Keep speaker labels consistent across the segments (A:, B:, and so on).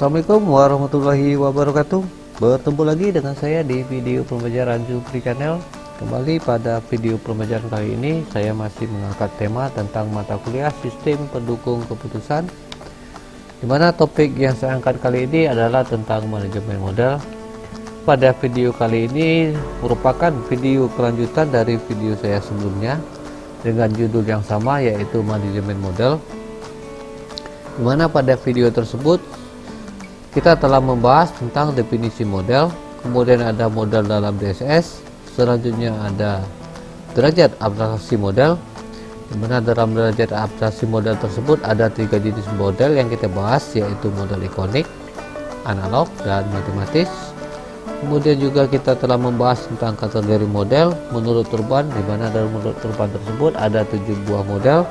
A: Assalamualaikum warahmatullahi wabarakatuh. Bertemu lagi dengan saya di video pembelajaran Jupri Channel. Kembali pada video pembelajaran kali ini, saya masih mengangkat tema tentang mata kuliah Sistem Pendukung Keputusan, di mana topik yang saya angkat kali ini adalah tentang manajemen modal. Pada video kali ini merupakan video kelanjutan dari video saya sebelumnya dengan judul yang sama, yaitu manajemen modal, di mana pada video tersebut kita telah membahas tentang definisi model, kemudian ada model dalam DSS, selanjutnya ada derajat abstraksi model, di mana dalam derajat abstraksi model tersebut ada 3 jenis model yang kita bahas, yaitu model ikonik, analog, dan matematis. Kemudian juga kita telah membahas tentang kategori model menurut Turban, di mana dalam menurut Turban tersebut ada 7 buah model.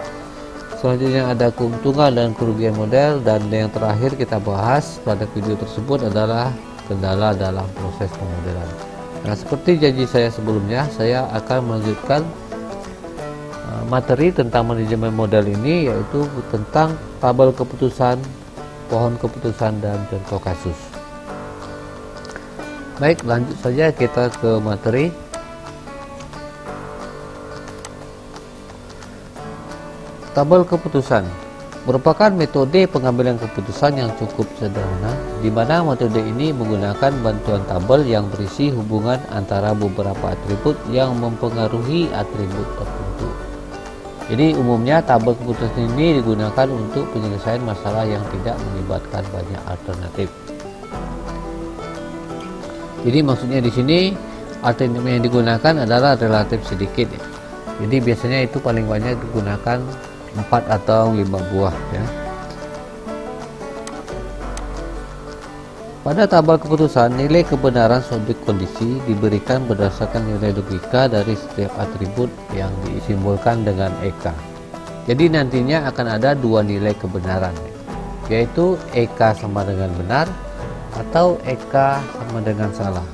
A: Selanjutnya ada keuntungan dan kerugian model, dan yang terakhir kita bahas pada video tersebut adalah kendala dalam proses pemodelan. Nah, seperti janji saya sebelumnya, saya akan melanjutkan materi tentang manajemen model ini, yaitu tentang tabel keputusan, pohon keputusan, dan contoh kasus. Baik, lanjut saja kita ke materi. Tabel keputusan merupakan metode pengambilan keputusan yang cukup sederhana, di mana metode ini menggunakan bantuan tabel yang berisi hubungan antara beberapa atribut yang mempengaruhi atribut tertentu. Jadi umumnya tabel keputusan ini digunakan untuk penyelesaian masalah yang tidak melibatkan banyak alternatif. Jadi maksudnya di sini alternatif yang digunakan adalah relatif sedikit. Jadi biasanya itu paling banyak digunakan 4 atau 5 buah ya. Pada tabel keputusan, nilai kebenaran suatu kondisi diberikan berdasarkan nilai logika dari setiap atribut yang disimbolkan dengan EK. Jadi nantinya akan ada 2 nilai kebenaran, yaitu EK sama dengan benar atau EK sama dengan salah.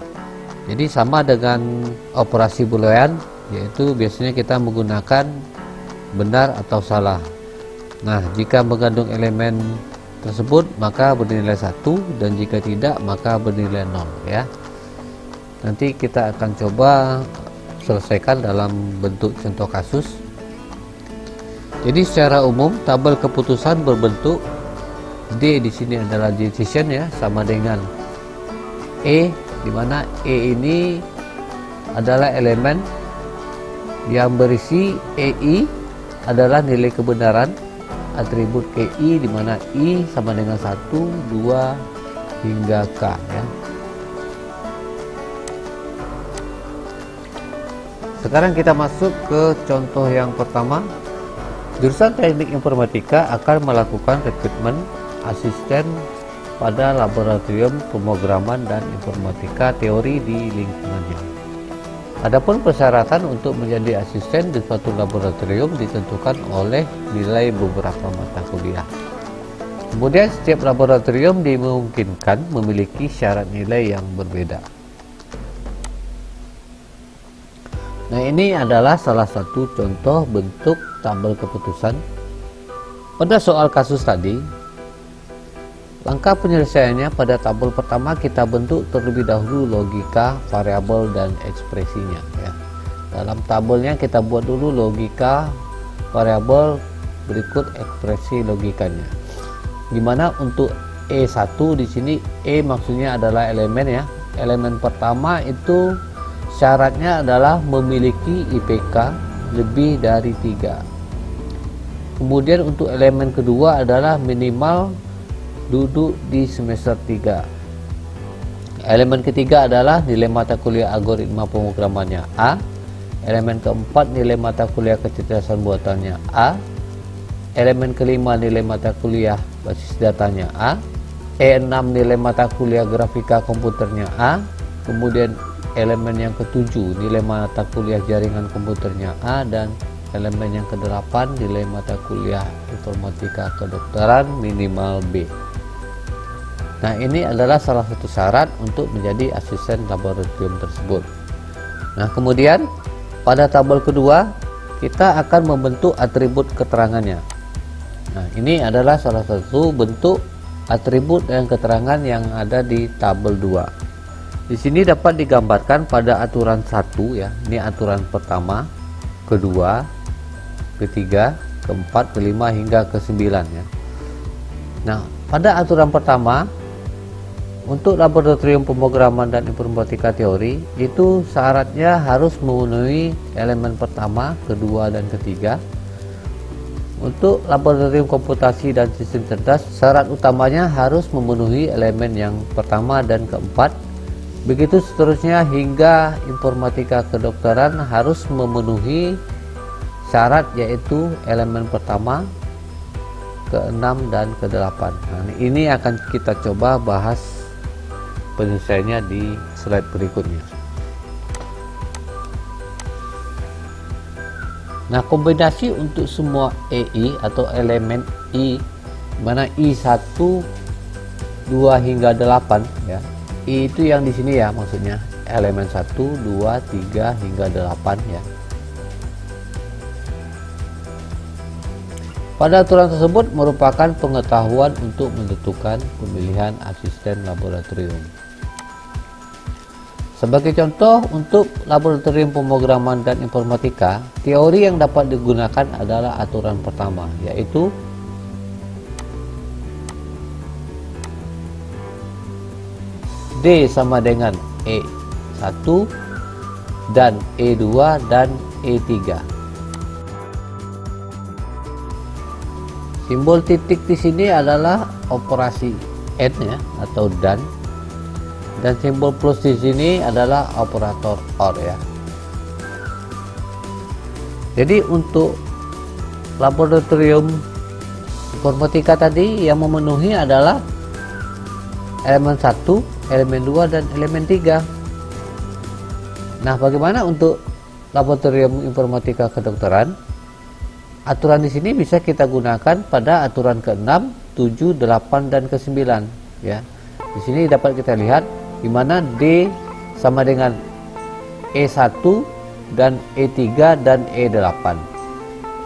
A: Jadi sama dengan operasi boolean, yaitu biasanya kita menggunakan benar atau salah. Nah, jika mengandung elemen tersebut maka bernilai 1, dan jika tidak maka bernilai 0 ya. Nanti kita akan coba selesaikan dalam bentuk contoh kasus. Jadi secara umum tabel keputusan berbentuk D, di sini adalah decision ya, sama dengan E, di mana E ini adalah elemen yang berisi EI adalah nilai kebenaran atribut KI, di mana I sama dengan 1, 2 hingga K ya. Sekarang kita masuk ke contoh yang pertama. Jurusan Teknik Informatika akan melakukan rekrutmen asisten pada laboratorium pemrograman dan informatika teori di lingkungannya. Adapun persyaratan untuk menjadi asisten di suatu laboratorium ditentukan oleh nilai beberapa mata kuliah. Kemudian setiap laboratorium dimungkinkan memiliki syarat nilai yang berbeda. Nah, ini adalah salah satu contoh bentuk tabel keputusan. Pada soal kasus tadi, langkah penyelesaiannya pada tabel pertama kita bentuk terlebih dahulu logika, variabel, dan ekspresinya ya. Dalam tabelnya kita buat dulu logika, variabel, berikut ekspresi logikanya. Dimana untuk E1 di sini, E maksudnya adalah elemen ya. Elemen pertama itu syaratnya adalah memiliki IPK lebih dari 3. Kemudian untuk elemen kedua adalah minimal duduk di semester 3. Elemen ketiga adalah nilai mata kuliah algoritma pemrogramannya A. Elemen keempat nilai mata kuliah kecerdasan buatannya A. Elemen kelima nilai mata kuliah basis datanya A. E6 nilai mata kuliah grafika komputernya A. Kemudian elemen yang ketujuh nilai mata kuliah jaringan komputernya A, dan elemen yang ke-8 nilai mata kuliah informatika kedokteran minimal B. Nah, ini adalah salah satu syarat untuk menjadi asisten laboratorium tersebut. Nah, kemudian pada tabel kedua kita akan membentuk atribut keterangannya. Nah, ini adalah salah satu bentuk atribut dan keterangan yang ada di tabel 2. Di sini dapat digambarkan pada aturan 1 ya. Ini aturan pertama, kedua, ketiga, keempat, kelima hingga ke-9 ya. Nah, pada aturan pertama untuk laboratorium pemrograman dan informatika teori itu syaratnya harus memenuhi elemen pertama, kedua, dan ketiga. Untuk laboratorium komputasi dan sistem cerdas, syarat utamanya harus memenuhi elemen yang pertama dan keempat. Begitu seterusnya hingga informatika kedokteran harus memenuhi syarat yaitu elemen pertama, ke-6 dan ke-8. Nah, ini akan kita coba bahas penyelesaiannya di slide berikutnya. Nah, kombinasi untuk semua EI atau elemen I, mana I1, 2 hingga 8 ya. I itu yang di sini ya, maksudnya elemen 1, 2, 3 hingga 8 ya. Pada aturan tersebut merupakan pengetahuan untuk menentukan pemilihan asisten laboratorium. Sebagai contoh, untuk laboratorium pemrograman dan informatika, teori yang dapat digunakan adalah aturan pertama, yaitu D sama dengan E1 dan E2 dan E3. Simbol titik di sini adalah operasi N ya, atau dan simbol plus di sini adalah operator OR ya. Jadi untuk laboratorium informatika tadi yang memenuhi adalah elemen 1, elemen 2 dan elemen 3. Nah, bagaimana untuk laboratorium informatika kedokteran? Aturan di sini bisa kita gunakan pada aturan ke-6, 7, 8 dan ke-9 ya. Di sini dapat kita lihat di mana D sama dengan E1 dan E3 dan E8.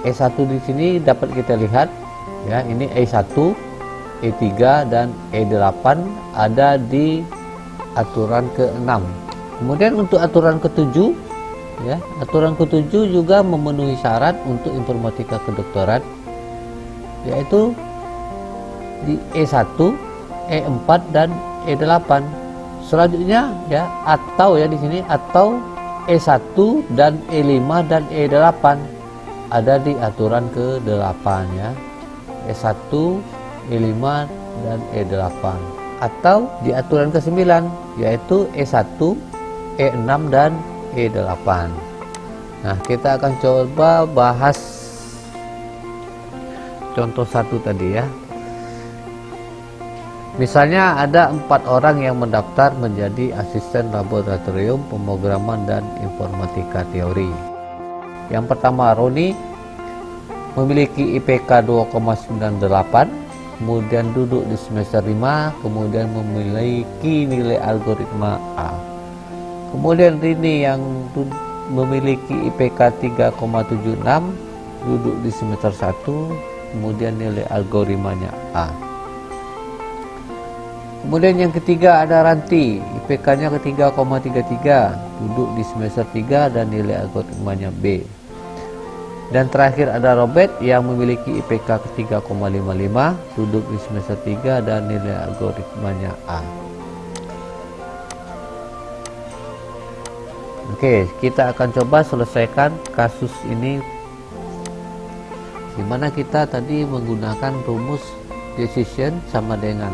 A: E1 di sini dapat kita lihat ya, ini E1, E3 dan E8 ada di aturan ke-6. Kemudian untuk aturan ke-7 ya, aturan ke-7 juga memenuhi syarat untuk informatika kedokteran, yaitu di E1, E4 dan E8. Selanjutnya ya, atau ya di sini atau E1 dan E5 dan E8 ada di aturan ke-8 ya. E1, E5 dan E8. Atau di aturan ke-9 yaitu E1, E6 dan E8. Nah, kita akan coba bahas contoh 1 tadi ya. Misalnya ada 4 orang yang mendaftar menjadi asisten laboratorium pemrograman dan informatika teori. Yang pertama, Roni memiliki IPK 2,98, kemudian duduk di semester 5, kemudian memiliki nilai algoritma A. Kemudian Rini yang memiliki IPK 3,76, duduk di semester 1, kemudian nilai algoritmanya A. Kemudian yang ketiga ada Ranti, IPK-nya ke 3,33, duduk di semester 3 dan nilai algoritmanya B. Dan terakhir ada Robert yang memiliki IPK ke 3,55, duduk di semester 3 dan nilai algoritmanya A. Oke, kita akan coba selesaikan kasus ini, dimana kita tadi menggunakan rumus decision sama dengan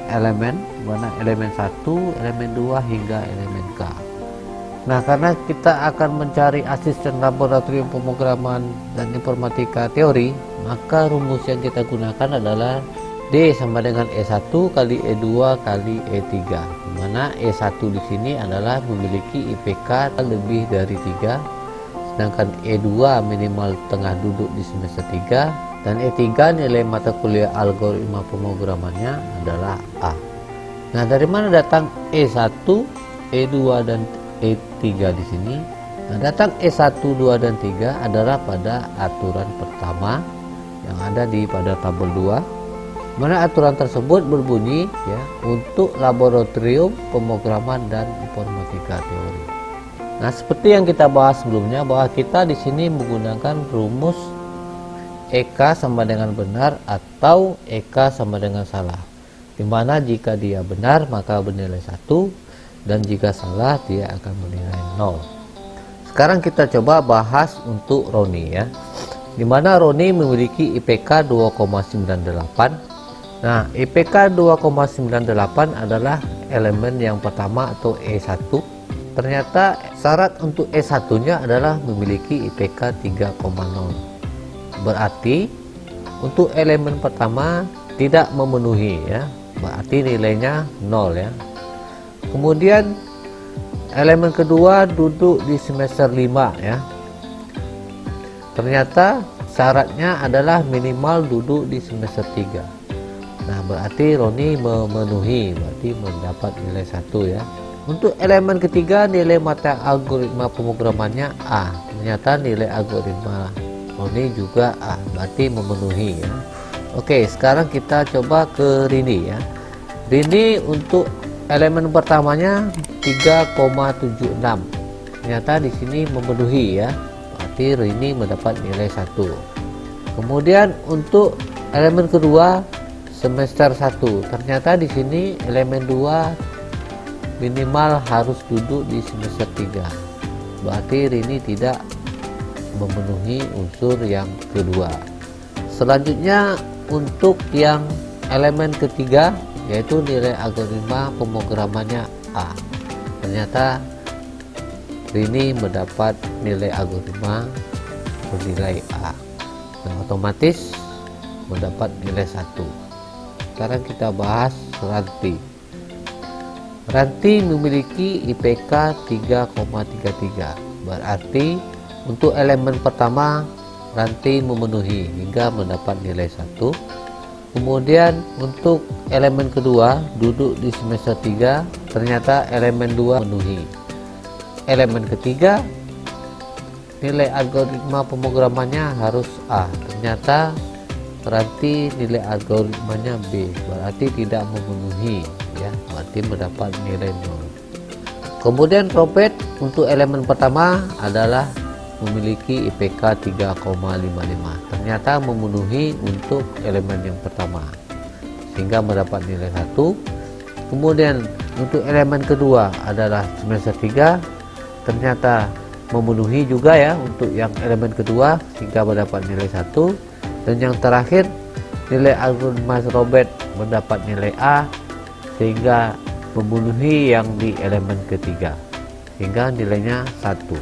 A: elemen, mana elemen 1, elemen 2 hingga elemen K. Nah, karena kita akan mencari asisten laboratorium pemrograman dan informatika teori, maka rumus yang kita gunakan adalah D sama dengan E1 kali E2 kali E3, di mana E1 di sini adalah memiliki IPK lebih dari 3, sedangkan E2 minimal tengah duduk di semester 3, dan E3 nilai mata kuliah algoritma pemrogramannya adalah A. Nah, dari mana datang E1, E2 dan E3 di sini? Nah, datang E1, 2 dan 3 adalah pada aturan pertama yang ada pada tabel 2. Mana aturan tersebut berbunyi ya, untuk laboratorium pemrograman dan informatika teori. Nah, seperti yang kita bahas sebelumnya, bahwa kita di sini menggunakan rumus EK sama dengan benar atau EK sama dengan salah. Dimana jika dia benar maka bernilai 1, dan jika salah dia akan bernilai 0. Sekarang kita coba bahas untuk Roni ya. Dimana Roni memiliki IPK 2,98. Nah, IPK 2,98 adalah elemen yang pertama atau E1. Ternyata syarat untuk E1 nya adalah memiliki IPK 3,0. Berarti untuk elemen pertama tidak memenuhi ya, berarti nilainya 0 ya. Kemudian elemen kedua duduk di semester 5 ya. Ternyata syaratnya adalah minimal duduk di semester 3. Nah, berarti Roni memenuhi, berarti mendapat nilai 1 ya. Untuk elemen ketiga, nilai mata algoritma pemrogramannya A. Ternyata nilai algoritma Roni juga A, berarti memenuhi ya. Oke, sekarang kita coba ke Rini ya. Rini untuk elemen pertamanya 3,76. Ternyata di sini memenuhi ya. Berarti Rini mendapat nilai 1. Kemudian untuk elemen kedua semester 1, ternyata di sini elemen 2 minimal harus duduk di semester 3. Berarti Rini tidak memenuhi unsur yang kedua. Selanjutnya untuk yang elemen ketiga, yaitu nilai algoritma pemrogramannya A. Ternyata Rini mendapat nilai algoritma bernilai A, dan otomatis mendapat nilai 1. Sekarang kita bahas Ranti. Ranti memiliki IPK 3,33. Berarti untuk elemen pertama Ranti memenuhi hingga mendapat nilai 1. Kemudian untuk elemen kedua duduk di semester 3, ternyata elemen 2 memenuhi. Elemen ketiga nilai algoritma pemrogramannya harus A. Ternyata Ranti nilai algoritmanya B, berarti tidak memenuhi ya, berarti mendapat nilai 0. Kemudian Robert untuk elemen pertama adalah memiliki IPK 3,55. Ternyata memenuhi untuk elemen yang pertama sehingga mendapat nilai 1. Kemudian untuk elemen kedua adalah semester 3, ternyata memenuhi juga ya untuk yang elemen kedua sehingga mendapat nilai 1. Dan yang terakhir, nilai algoritma Robert mendapat nilai A sehingga memenuhi yang di elemen ketiga sehingga nilainya 1.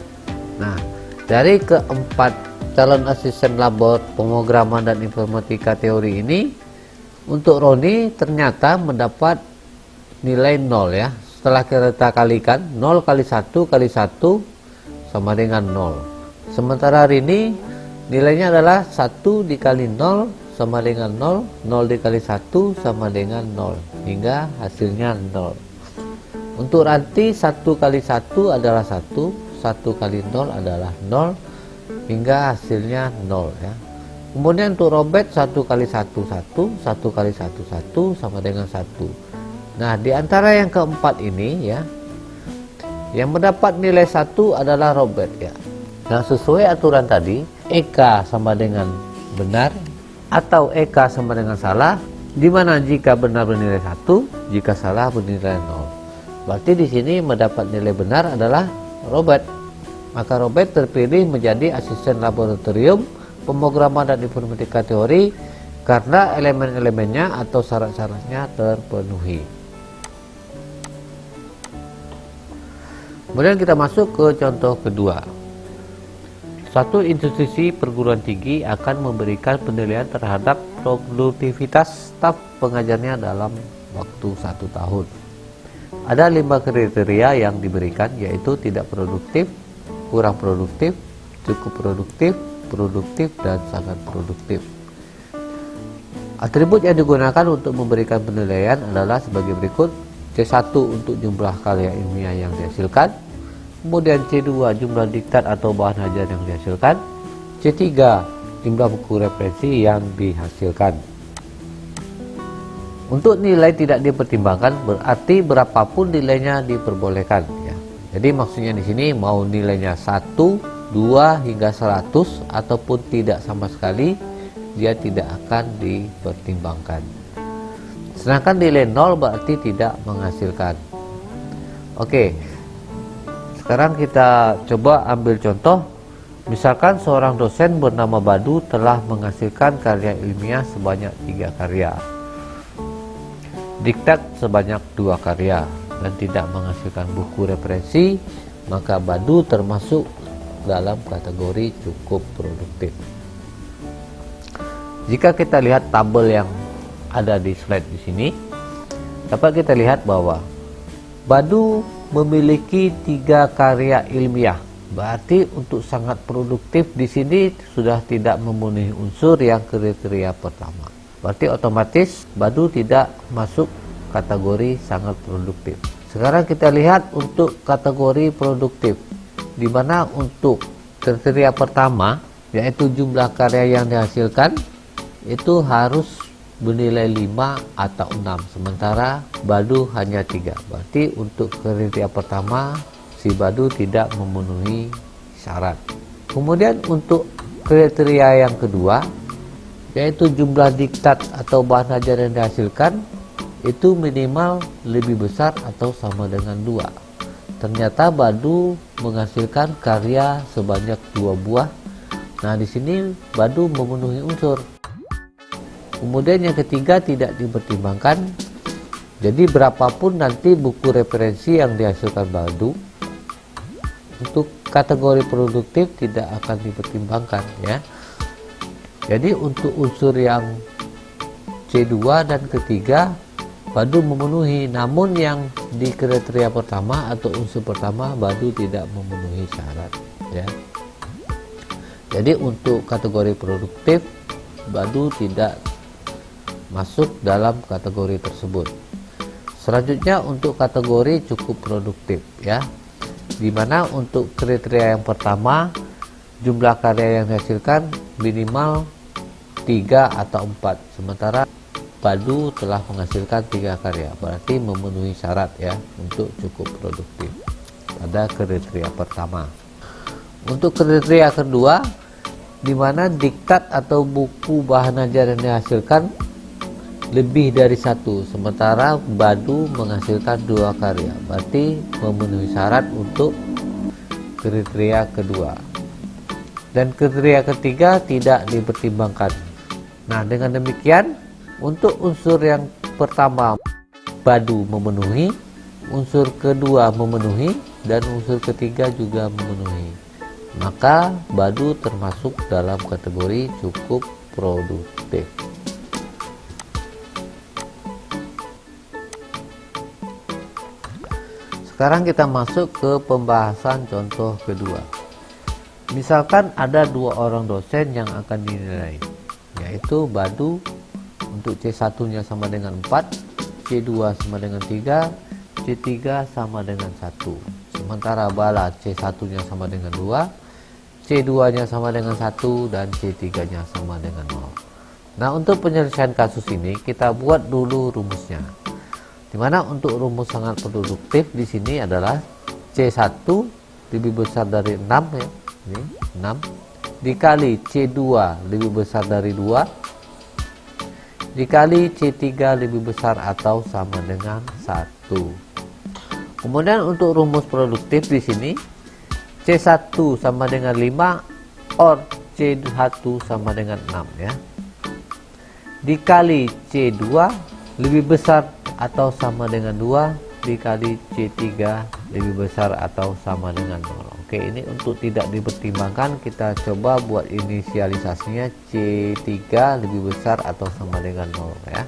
A: Nah, dari keempat calon asisten labor pemrograman dan informatika teori ini, untuk Roni ternyata mendapat nilai 0 ya. Setelah kita kalikan 0 kali 1 kali 1 sama dengan 0. Sementara Rini nilainya adalah 1 dikali 0 sama dengan 0, 0 dikali 1 sama dengan 0, hingga hasilnya 0. Untuk Ranti 1 kali 1 adalah 1, 1 kali 0 adalah 0, hingga hasilnya 0 ya. Kemudian untuk Robert 1 kali 1, 1, 1 kali 1, 1 sama dengan 1. Nah, di antara yang keempat ini ya, yang mendapat nilai 1 adalah Robert ya. Nah, sesuai aturan tadi, EK sama dengan benar atau EK sama dengan salah, di mana jika benar bernilai 1, jika salah bernilai 0. Berarti di sini mendapat nilai benar adalah Robert. Maka Robert terpilih menjadi asisten laboratorium pemrograman dan informatika teori karena elemen-elemennya atau syarat-syaratnya terpenuhi. Kemudian kita masuk ke contoh kedua. Suatu institusi perguruan tinggi akan memberikan penilaian terhadap produktivitas staf pengajarnya dalam waktu 1 tahun. Ada 5 kriteria yang diberikan, yaitu tidak produktif, kurang produktif, cukup produktif, produktif, dan sangat produktif. Atribut yang digunakan untuk memberikan penilaian adalah sebagai berikut. C1 untuk jumlah karya ilmiah yang dihasilkan, kemudian C2 jumlah diktat atau bahan ajar yang dihasilkan, C3 jumlah buku referensi yang dihasilkan. Untuk nilai tidak dipertimbangkan berarti berapapun nilainya diperbolehkan ya. Jadi maksudnya di sini mau nilainya 1, 2 hingga 100 ataupun tidak sama sekali, dia tidak akan dipertimbangkan. Sedangkan nilai 0 berarti tidak menghasilkan. Oke. Sekarang kita coba ambil contoh. Misalkan seorang dosen bernama Badu telah menghasilkan karya ilmiah sebanyak 3 karya, diktat sebanyak 2 karya, dan tidak menghasilkan buku referensi, maka Badu termasuk dalam kategori cukup produktif. Jika kita lihat tabel yang ada di slide di sini, dapat kita lihat bahwa Badu memiliki 3 karya ilmiah. Berarti untuk sangat produktif di sini sudah tidak memenuhi unsur yang kriteria pertama. Berarti otomatis Badu tidak masuk kategori sangat produktif. Sekarang kita lihat untuk kategori produktif, di mana untuk kriteria pertama yaitu jumlah karya yang dihasilkan itu harus bernilai 5 atau 6, sementara Badu hanya 3. Berarti untuk kriteria pertama si Badu tidak memenuhi syarat. Kemudian untuk kriteria yang kedua yaitu jumlah diktat atau bahan ajar yang dihasilkan itu minimal lebih besar atau sama dengan 2. Ternyata Badu menghasilkan karya sebanyak 2 buah. Nah, di sini Badu memenuhi unsur. Kemudian yang ketiga tidak dipertimbangkan. Jadi berapapun nanti buku referensi yang dihasilkan Badu, untuk kategori produktif tidak akan dipertimbangkan ya. Jadi untuk unsur yang C2 dan ketiga Badu memenuhi, namun yang di kriteria pertama atau unsur pertama Badu tidak memenuhi syarat ya. Jadi untuk kategori produktif Badu tidak masuk dalam kategori tersebut. Selanjutnya untuk kategori cukup produktif ya, dimana untuk kriteria yang pertama jumlah karya yang dihasilkan minimal 3 atau 4, sementara Badu telah menghasilkan 3 karya, berarti memenuhi syarat ya untuk cukup produktif pada kriteria pertama. Untuk kriteria kedua, dimana diktat atau buku bahan ajar yang dihasilkan lebih dari 1, sementara Badu menghasilkan 2 karya, berarti memenuhi syarat untuk kriteria kedua. Dan kriteria ketiga tidak dipertimbangkan. Nah, dengan demikian untuk unsur yang pertama Badu memenuhi, unsur kedua memenuhi, dan unsur ketiga juga memenuhi, maka Badu termasuk dalam kategori cukup produktif. Sekarang kita masuk ke pembahasan contoh kedua. Misalkan ada 2 orang dosen yang akan dinilai, yaitu Badu untuk C1 nya sama dengan 4, C2 sama dengan 3, C3 sama dengan 1. Sementara Bala C1 nya sama dengan 2, C2 nya sama dengan 1, dan C3 nya sama dengan 0. Nah, untuk penyelesaian kasus ini kita buat dulu rumusnya. Dimana untuk rumus sangat produktif di sini adalah C1 lebih besar dari 6 ya. Ini 6 dikali C2 lebih besar dari 2 dikali C3 lebih besar atau sama dengan 1. Kemudian untuk rumus produktif di sini C1 sama dengan 5 or C1 sama dengan 6 ya. Dikali C2 lebih besar atau sama dengan 2 dikali C3 lebih besar atau sama dengan 0. Oke, ini untuk tidak dipertimbangkan, kita coba buat inisialisasinya C3 lebih besar atau sama dengan 0 ya.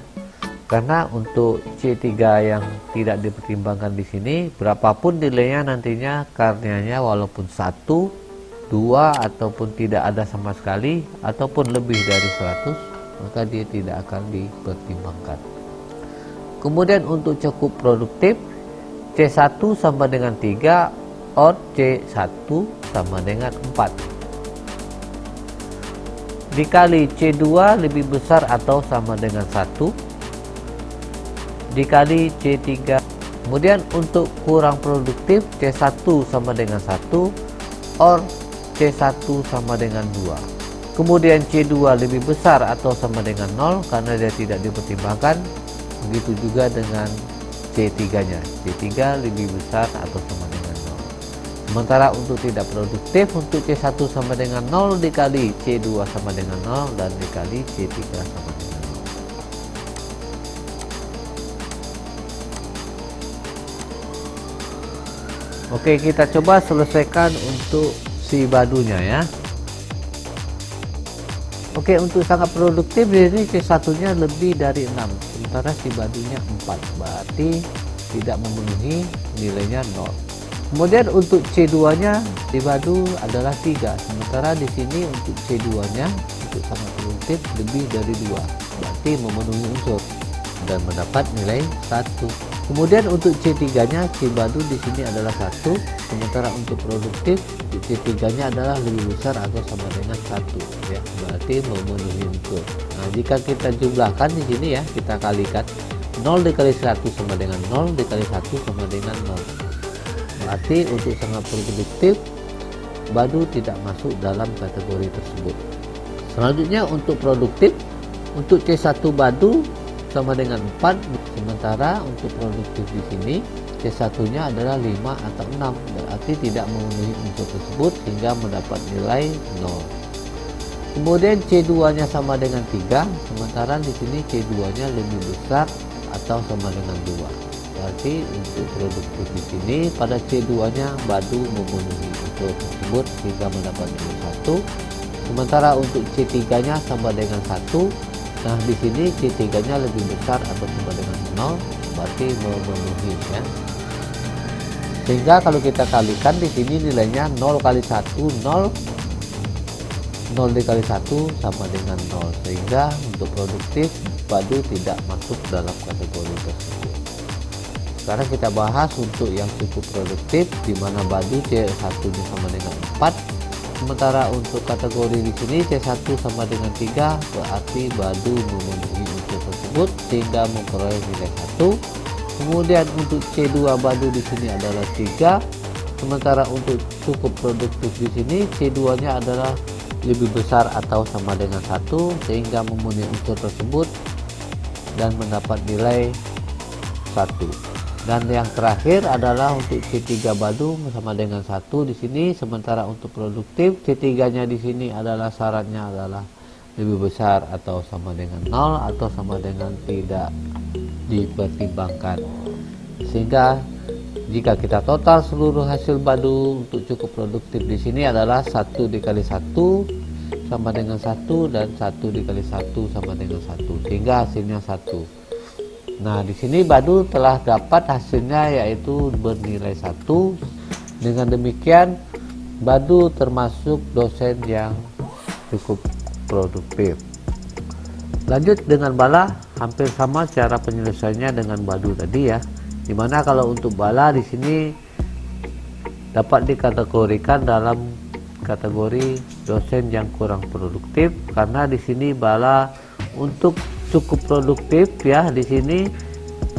A: Karena untuk C3 yang tidak dipertimbangkan di sini, berapapun nilainya nantinya karyanya walaupun 1, 2 ataupun tidak ada sama sekali ataupun lebih dari 100, maka dia tidak akan dipertimbangkan. Kemudian untuk cukup produktif C1 sama dengan 3 or C1 sama dengan 4 dikali C2 lebih besar atau sama dengan 1 dikali C3. Kemudian untuk kurang produktif, C1 sama dengan 1 or C1 sama dengan 2. Kemudian C2 lebih besar atau sama dengan 0 karena dia tidak dipertimbangkan. Begitu juga dengan C3-nya. C3 lebih besar atau sama dengan 0. Sementara untuk tidak produktif, untuk C1 sama dengan 0 dikali C2 sama dengan 0 dan dikali C3 sama dengan 0. Oke, kita coba selesaikan untuk si badunya ya. Oke, untuk sangat produktif ini C1-nya lebih dari 6, sementara si badunya 4, berarti tidak memenuhi, nilainya 0. Kemudian untuk C2-nya di badu adalah 3, sementara di sini untuk C2-nya untuk sangat produktif lebih dari 2, berarti memenuhi unsur dan mendapat nilai 1. Kemudian untuk C3-nya si badu di sini adalah 1, sementara untuk produktif C3-nya adalah lebih besar atau sama dengan 1 ya, berarti memenuhi unsur. Nah, jika kita jumlahkan di sini ya, kita kalikan 0 dikali 1 sama dengan 0 dikali 1 sama dengan 0. Berarti untuk sangat produktif badu tidak masuk dalam kategori tersebut. Selanjutnya untuk produktif, untuk C1 badu sama dengan 4, sementara untuk produktif di sini C1-nya adalah 5 atau 6, berarti tidak memenuhi unsur tersebut sehingga mendapat nilai 0. Kemudian C2-nya sama dengan 3, sementara di sini C2-nya lebih besar atau sama dengan 2. Berarti untuk produktif di sini pada C2-nya badu memenuhi unsur tersebut sehingga mendapat nilai 1. Sementara untuk C3-nya sama dengan 1. Nah, di sini C3-nya lebih besar atau sama dengan 0, berarti memenuhi ya. Sehingga kalau kita kalikan di sini nilainya 0 kali 1 0, 0 dikali 1 sama dengan 0, sehingga untuk produktif badu tidak masuk dalam kategori tersebut. Sekarang kita bahas untuk yang cukup produktif, di mana badu C1-nya sama dengan 4. Sementara untuk kategori di sini C1 sama dengan 3, berarti badu memenuhi unsur tersebut sehingga memperoleh nilai 1. Kemudian untuk C2 badu di sini adalah 3. Sementara untuk cukup produktif di sini C2-nya adalah lebih besar atau sama dengan 1 sehingga memenuhi unsur tersebut dan mendapat nilai 1. Dan yang terakhir adalah untuk C3 badu sama dengan 1 di sini, sementara untuk produktif C3-nya di sini adalah syaratnya adalah lebih besar atau sama dengan 0 atau sama dengan tidak dipertimbangkan. Sehingga jika kita total seluruh hasil badu untuk cukup produktif di sini adalah 1 dikali 1 sama dengan 1 dan 1 dikali 1 sama dengan 1, sehingga hasilnya 1. Nah, di sini badu telah dapat hasilnya yaitu bernilai 1. Dengan demikian badu termasuk dosen yang cukup produktif. Lanjut dengan bala, hampir sama cara penyelesaiannya dengan badu tadi ya. Dimana kalau untuk bala di sini dapat dikategorikan dalam kategori dosen yang kurang produktif, karena di sini bala untuk cukup produktif ya, di sini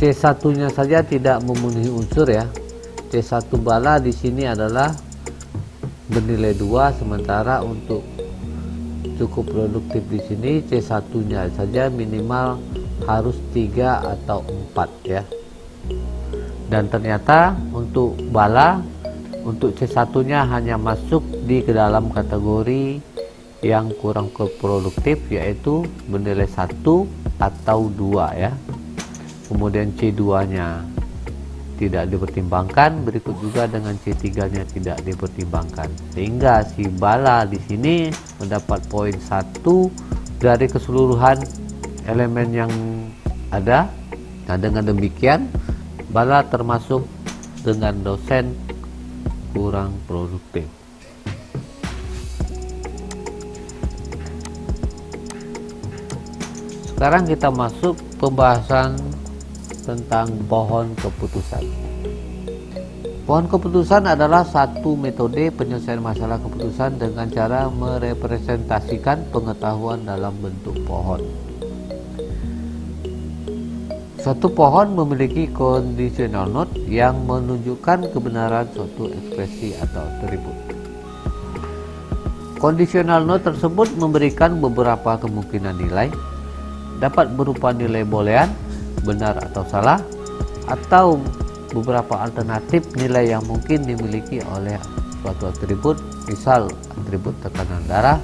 A: C1-nya saja tidak memenuhi unsur ya. C1 bala di sini adalah bernilai 2, sementara untuk cukup produktif di sini C1-nya saja minimal harus 3 atau 4 ya. Dan ternyata untuk bala untuk C1-nya hanya masuk di dalam kategori yang kurang produktif, yaitu bernilai 1 atau 2 ya. Kemudian C2-nya tidak dipertimbangkan, berikut juga dengan C3-nya tidak dipertimbangkan, sehingga si bala di sini mendapat poin 1 dari keseluruhan elemen yang ada. Nah, dengan demikian bala termasuk dengan dosen kurang produktif. Sekarang kita masuk pembahasan tentang pohon keputusan. Pohon keputusan adalah satu metode penyelesaian masalah keputusan dengan cara merepresentasikan pengetahuan dalam bentuk pohon. Suatu pohon memiliki conditional note yang menunjukkan kebenaran suatu ekspresi atau atribut. Conditional note tersebut memberikan beberapa kemungkinan nilai, dapat berupa nilai boolean, benar atau salah, atau beberapa alternatif nilai yang mungkin dimiliki oleh suatu atribut, misal atribut tekanan darah,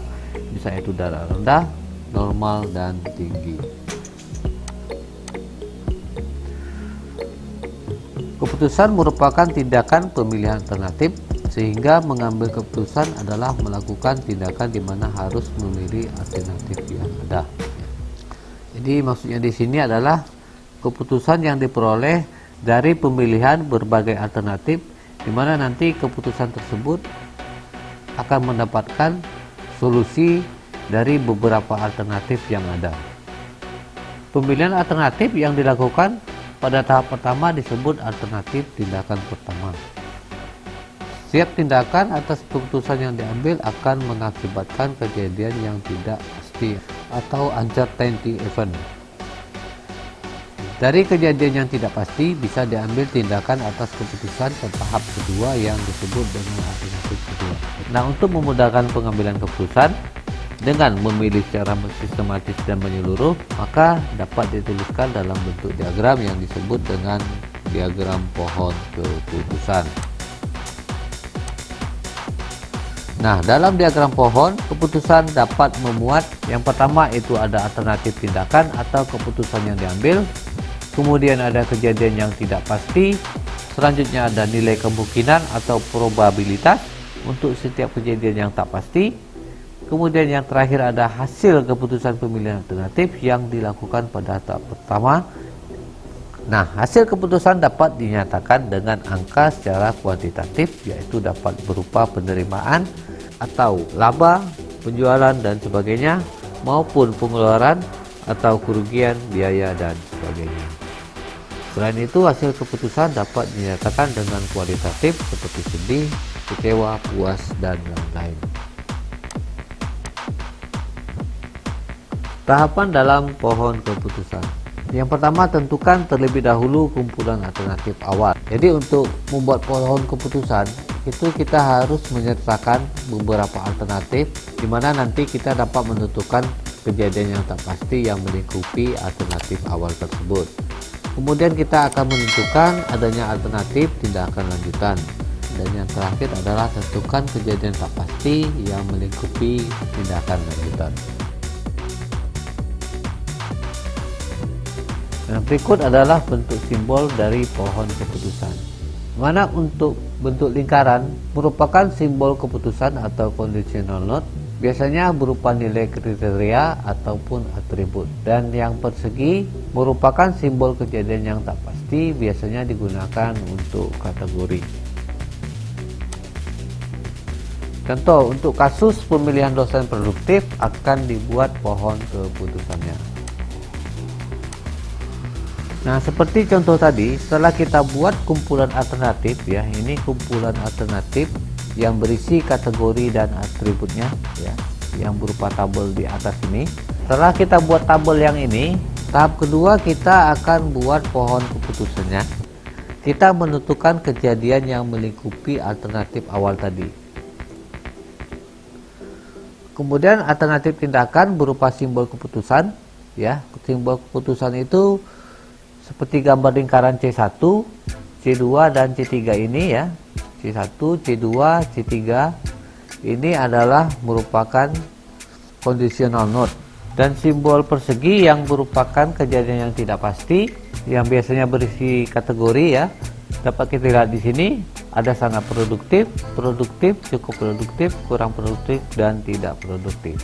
A: bisa itu darah rendah, normal, dan tinggi. Keputusan merupakan tindakan pemilihan alternatif, sehingga mengambil keputusan adalah melakukan tindakan di mana harus memilih alternatif yang ada. Jadi maksudnya di sini adalah keputusan yang diperoleh dari pemilihan berbagai alternatif, di mana nanti keputusan tersebut akan mendapatkan solusi dari beberapa alternatif yang ada. Pemilihan alternatif yang dilakukan pada tahap pertama disebut alternatif tindakan pertama. Setiap tindakan atas keputusan yang diambil akan mengakibatkan kejadian yang tidak pasti atau uncertainty event. Dari kejadian yang tidak pasti bisa diambil tindakan atas keputusan ke tahap kedua yang disebut dengan alternatif kedua. Nah, untuk memudahkan pengambilan keputusan dengan memilih secara sistematis dan menyeluruh, maka dapat dituliskan dalam bentuk diagram yang disebut dengan diagram pohon keputusan. Nah, dalam diagram pohon keputusan dapat memuat yang pertama itu ada alternatif tindakan atau keputusan yang diambil, kemudian ada kejadian yang tidak pasti, selanjutnya ada nilai kemungkinan atau probabilitas untuk setiap kejadian yang tak pasti, kemudian yang terakhir ada hasil keputusan pemilihan alternatif yang dilakukan pada tahap pertama. Nah, hasil keputusan dapat dinyatakan dengan angka secara kuantitatif, yaitu dapat berupa penerimaan atau laba, penjualan dan sebagainya, maupun pengeluaran atau kerugian, biaya dan sebagainya. Selain itu, hasil keputusan dapat dinyatakan dengan kualitatif seperti sedih, kecewa, puas, dan lain-lain. Tahapan dalam pohon keputusan. Yang pertama, tentukan terlebih dahulu kumpulan alternatif awal. Jadi untuk membuat pohon keputusan itu kita harus menyertakan beberapa alternatif, di mana nanti kita dapat menentukan kejadian yang tak pasti yang melingkupi alternatif awal tersebut. Kemudian kita akan menentukan adanya alternatif tindakan lanjutan. Dan yang terakhir adalah tentukan kejadian tak pasti yang melingkupi tindakan lanjutan. Yang berikut adalah bentuk simbol dari pohon keputusan. Mana untuk bentuk lingkaran merupakan simbol keputusan atau conditional note, biasanya berupa nilai kriteria ataupun atribut. Dan yang persegi merupakan simbol kejadian yang tak pasti, biasanya digunakan untuk kategori. Contoh, untuk kasus pemilihan dosen produktif akan dibuat pohon keputusannya. Nah, seperti contoh tadi, setelah kita buat kumpulan alternatif ya, ini kumpulan alternatif yang berisi kategori dan atributnya ya, yang berupa tabel di atas ini. Setelah kita buat tabel yang ini, tahap kedua kita akan buat pohon keputusannya. Kita menentukan kejadian yang melingkupi alternatif awal tadi. Kemudian alternatif tindakan berupa simbol keputusan ya. Simbol keputusan itu seperti gambar lingkaran C1, C2 dan C3 ini ya. C1, C2, C3 ini adalah merupakan conditional note. Dan simbol persegi yang merupakan kejadian yang tidak pasti, yang biasanya berisi kategori ya. Dapat kita lihat di sini ada sangat produktif, produktif, cukup produktif, kurang produktif, dan tidak produktif.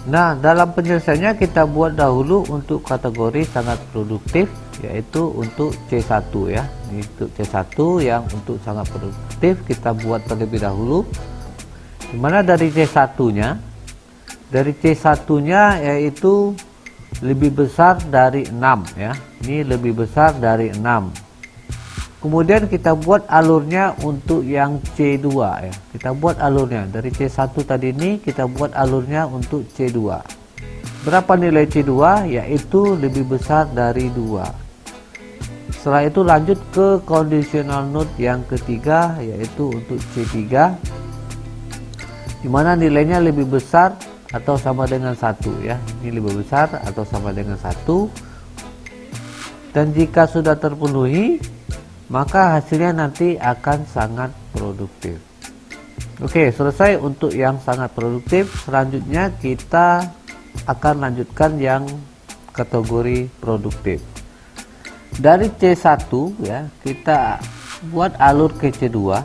A: Nah, dalam penyelesaiannya kita buat dahulu untuk kategori sangat produktif, yaitu untuk C1 ya. Ini untuk C1 yang untuk sangat produktif kita buat terlebih dahulu. Dimana dari C1-nya, dari C1-nya yaitu lebih besar dari 6 ya. Ini lebih besar dari 6. Kemudian kita buat alurnya untuk yang C2 ya. Kita buat alurnya dari C1 tadi ini, kita buat alurnya untuk C2. Berapa nilai C2? Yaitu lebih besar dari 2. Setelah itu lanjut ke conditional note yang ketiga, yaitu untuk C3, dimana nilainya lebih besar atau sama dengan 1 ya. Ini lebih besar atau sama dengan 1, dan jika sudah terpenuhi maka hasilnya nanti akan sangat produktif. Oke, selesai untuk yang sangat produktif. Selanjutnya kita akan lanjutkan yang kategori produktif. Dari C1 ya, kita buat alur ke C2,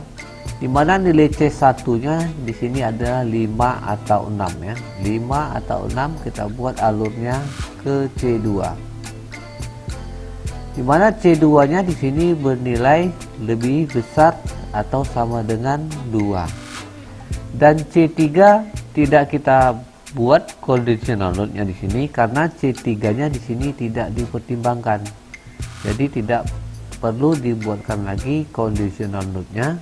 A: di mana nilai C1-nya di sini adalah 5 atau 6 ya. 5 atau 6 kita buat alurnya ke C2. Di mana C2-nya di sini bernilai lebih besar atau sama dengan 2. Dan C3 tidak kita buat conditional note-nya di sini karena C3-nya di sini tidak dipertimbangkan. Jadi tidak perlu dibuatkan lagi conditional note-nya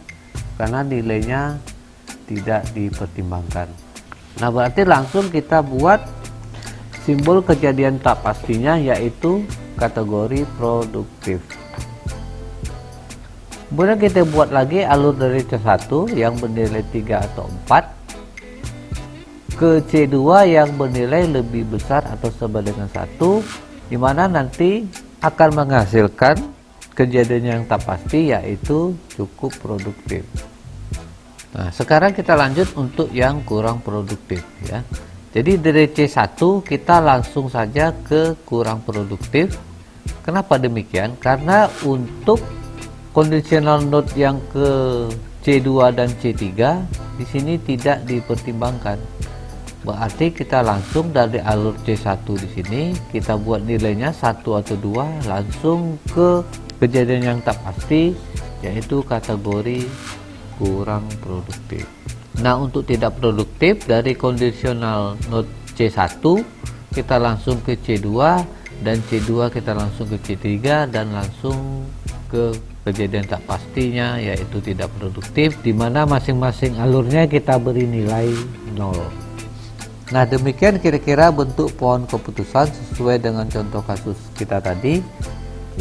A: karena nilainya tidak dipertimbangkan. Nah, berarti langsung kita buat simbol kejadian tak pastinya, yaitu kategori produktif. Kemudian kita buat lagi alur dari C1 yang bernilai 3 atau 4 ke C2 yang bernilai lebih besar atau sama dengan 1, dimana nanti akan menghasilkan kejadian yang tak pasti, yaitu cukup produktif. Nah, sekarang kita lanjut untuk yang kurang produktif ya. Jadi dari C1 kita langsung saja ke kurang produktif. Kenapa demikian? Karena untuk conditional note yang ke C2 dan C3 di sini tidak dipertimbangkan. Berarti kita langsung dari alur C1 di sini kita buat nilainya 1 atau 2 langsung ke kejadian yang tak pasti, yaitu kategori kurang produktif. Nah, untuk tidak produktif dari conditional note C1 kita langsung ke C2, dan C2 kita langsung ke C3 dan langsung ke kejadian tak pastinya, yaitu tidak produktif, dimana masing-masing alurnya kita beri nilai 0. Nah, demikian kira-kira bentuk pohon keputusan sesuai dengan contoh kasus kita tadi,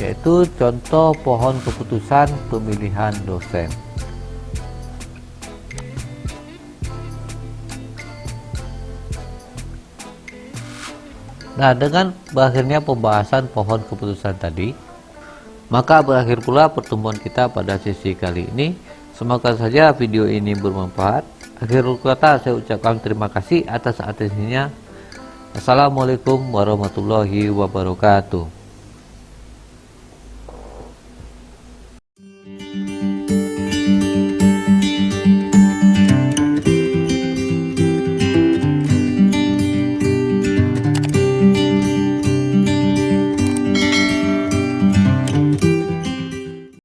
A: yaitu contoh pohon keputusan pemilihan dosen. Nah, dengan berakhirnya pembahasan pohon keputusan tadi, maka berakhir pula pertemuan kita pada sesi kali ini. Semoga saja video ini bermanfaat. Akhirul kata saya ucapkan terima kasih atas atensinya. Assalamualaikum warahmatullahi wabarakatuh.